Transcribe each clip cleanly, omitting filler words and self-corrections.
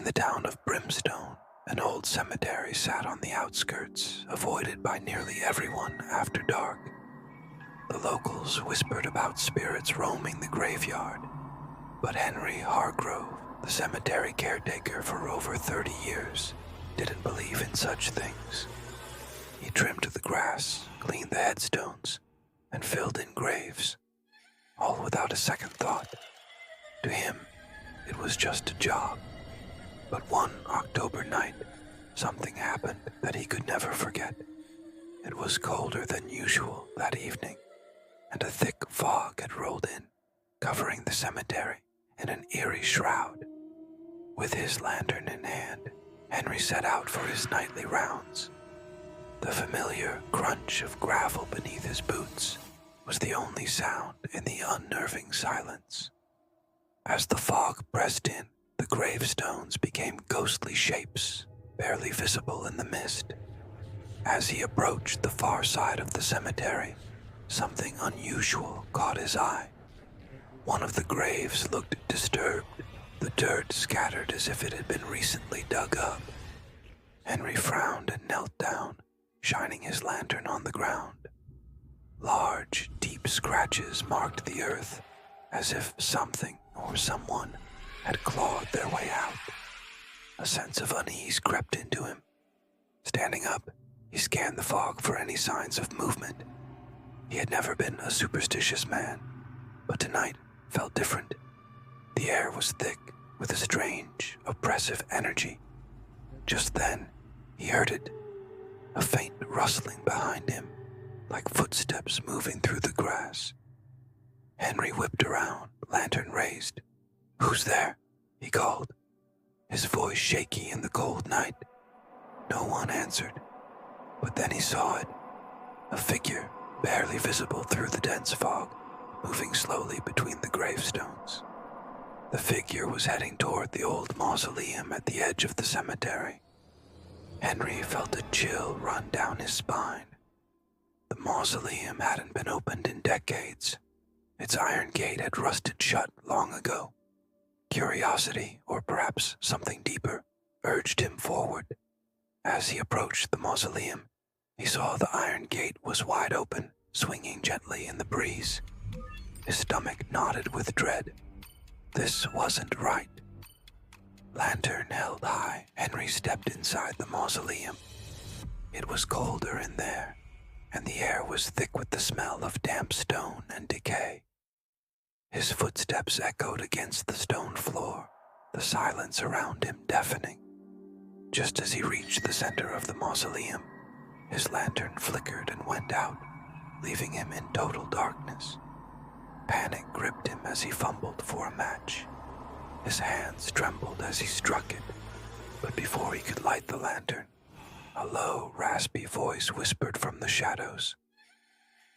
the town of Brimstone, an old cemetery sat on the outskirts, avoided by nearly everyone after dark. The locals whispered about spirits roaming the graveyard, but Henry Hargrove, the cemetery caretaker for over 30 years, didn't believe in such things. He trimmed the grass, cleaned the headstones, and filled in graves, all without a second thought. To him, it was just a job. But one October night, something happened that he could never forget. It was colder than usual that evening, and a thick fog had rolled in, covering the cemetery in an eerie shroud. With his lantern in hand, Henry set out for his nightly rounds. The familiar crunch of gravel beneath his boots was the only sound in the unnerving silence. As the fog pressed in, the gravestones became ghostly shapes, barely visible in the mist. As he approached the far side of the cemetery, something unusual caught his eye. One of the graves looked disturbed, the dirt scattered as if it had been recently dug up. Henry frowned and knelt down, shining his lantern on the ground. Large, deep scratches marked the earth, as if something or someone had clawed their way out. A sense of unease crept into him. Standing up, he scanned the fog for any signs of movement. He had never been a superstitious man, but tonight felt different. The air was thick with a strange, oppressive energy. Just then, he heard it, a faint rustling behind him, like footsteps moving through the grass. Henry whipped around, lantern raised. "Who's there?" he called, his voice shaky in the cold night. No one answered, but then he saw it, a figure barely visible through the dense fog, moving slowly between the gravestones. The figure was heading toward the old mausoleum at the edge of the cemetery. Henry felt a chill run down his spine. The mausoleum hadn't been opened in decades. Its iron gate had rusted shut long ago. Curiosity, or perhaps something deeper, urged him forward. As he approached the mausoleum, he saw the iron gate was wide open, swinging gently in the breeze. His stomach knotted with dread. This wasn't right. Lantern held high, Henry stepped inside the mausoleum. It was colder in there, and the air was thick with the smell of damp stone and decay. His footsteps echoed against the stone floor, the silence around him deafening. Just as he reached the center of the mausoleum, his lantern flickered and went out, leaving him in total darkness. Panic gripped him as he fumbled for a match. His hands trembled as he struck it, but before he could light the lantern, a low, raspy voice whispered from the shadows,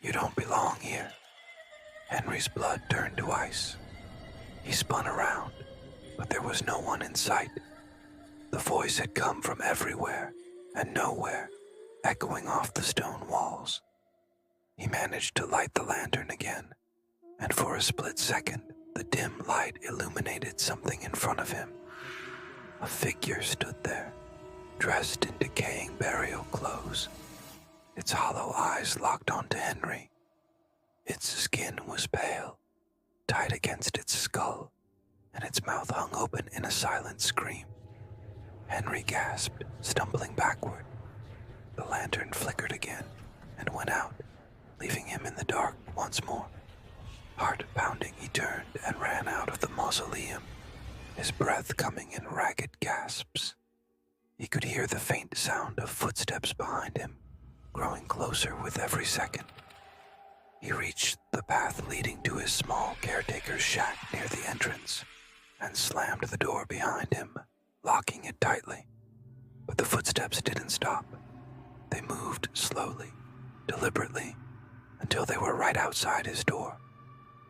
"You don't belong here." Henry's blood turned to ice. He spun around, but there was no one in sight. The voice had come from everywhere and nowhere, echoing off the stone walls. He managed to light the lantern again, and for a split second, the dim light illuminated something in front of him. A figure stood there, dressed in decaying burial clothes. Its hollow eyes locked onto Henry. Its skin was pale, tight against its skull, and its mouth hung open in a silent scream. Henry gasped, stumbling backward. The lantern flickered again and went out, leaving him in the dark once more. Heart pounding, he turned and ran out of the mausoleum, his breath coming in ragged gasps. He could hear the faint sound of footsteps behind him, growing closer with every second. He reached the path leading to his small caretaker's shack near the entrance and slammed the door behind him, locking it tightly. But the footsteps didn't stop. They moved slowly, deliberately, until they were right outside his door.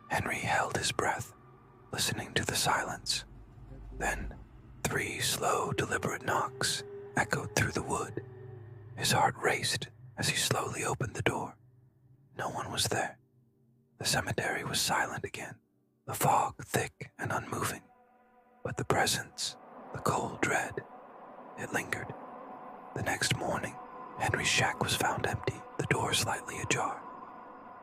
Henry held his breath, listening to the silence. Then, 3 slow, deliberate knocks echoed through the wood. His heart raced as he slowly opened the door. No one was there. The cemetery was silent again, the fog thick and unmoving. But the presence, The cold dread, it lingered. The next morning, Henry's shack was found empty, the door slightly ajar.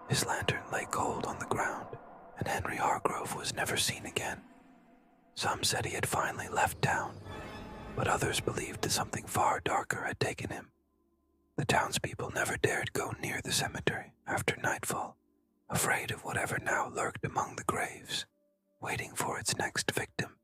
His lantern lay cold on the ground, and Henry Hargrove was never seen again. Some said he had finally left town, but others believed that something far darker had taken him. The townspeople never dared go near the cemetery after nightfall, afraid of whatever now lurked among the graves, waiting for its next victim.